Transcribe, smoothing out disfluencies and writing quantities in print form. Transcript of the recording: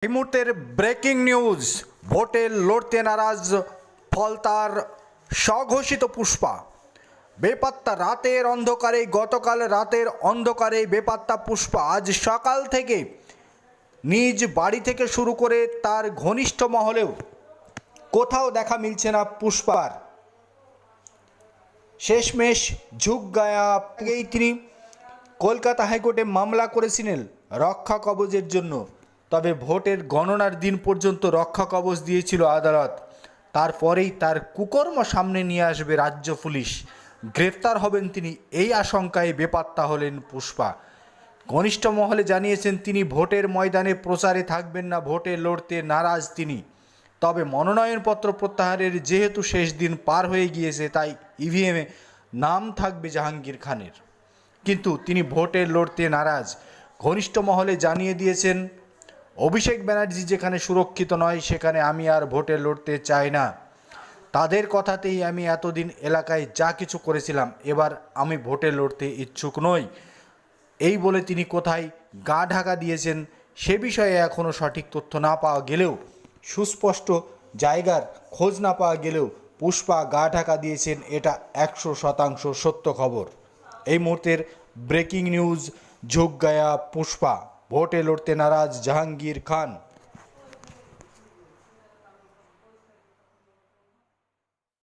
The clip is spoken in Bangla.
এই মুহূর্তের ব্রেকিং নিউজ, ভোটে লড়তে নারাজ ফলতার স্বঘোষিত পুষ্পা। বেপাত্তা রাতের অন্ধকারে, গতকাল রাতের অন্ধকারে বেপাত্তা পুষ্পা আজ সকাল থেকে নিজ বাড়ি থেকে শুরু করে তার ঘনিষ্ঠ মহলেও কোথাও দেখা মিলছে না পুষ্পার। শেষমেশ ঝুঁক গায়া আগেই তিনি কলকাতা হাইকোর্টে মামলা করেছিলেন রক্ষা কবচের জন্য। তবে ভোটের গণনার দিন পর্যন্ত রক্ষা কবচ দিয়েছিল আদালত। তারপরেই তার কুকর্ম সামনে নিয়ে আসবে রাজ্য পুলিশ, গ্রেফতার হবেন তিনি, এই আশঙ্কায় বেপাত্তা হলেন পুষ্পা। ঘনিষ্ঠ মহলে জানিয়েছেন তিনি ভোটের ময়দানে প্রচারে থাকবেন না, ভোটে লড়তে নারাজ তিনি। তবে মনোনয়নপত্র প্রত্যাহারের যেহেতু শেষ দিন পার হয়ে গিয়েছে, তাই ইভিএমে নাম থাকবে জাহাঙ্গীর খানের, কিন্তু তিনি ভোটে লড়তে নারাজ। ঘনিষ্ঠ মহলে জানিয়ে দিয়েছেন অভিষেক ব্যানার্জি যেখানে সুরক্ষিত নয় সেখানে আমি আর ভোটে লড়তে চাই না। তাদের কথাতেই আমি এতদিন এলাকায় যা কিছু করেছিলাম, এবার আমি ভোটে লড়তে ইচ্ছুক নই, এই বলে তিনি কোথায় গা ঢাকা দিয়েছেন সে বিষয়ে এখনও সঠিক তথ্য না পাওয়া গেলেও, সুস্পষ্ট জায়গার খোঁজ না পাওয়া গেলেও পুষ্পা গা ঢাকা দিয়েছেন, এটা 100% সত্য খবর। এই মুহূর্তের ব্রেকিং নিউজ, ঝুঁক গায়া পুষ্পা, ভোটে লড়তে নারাজ জাহাঙ্গীর খান।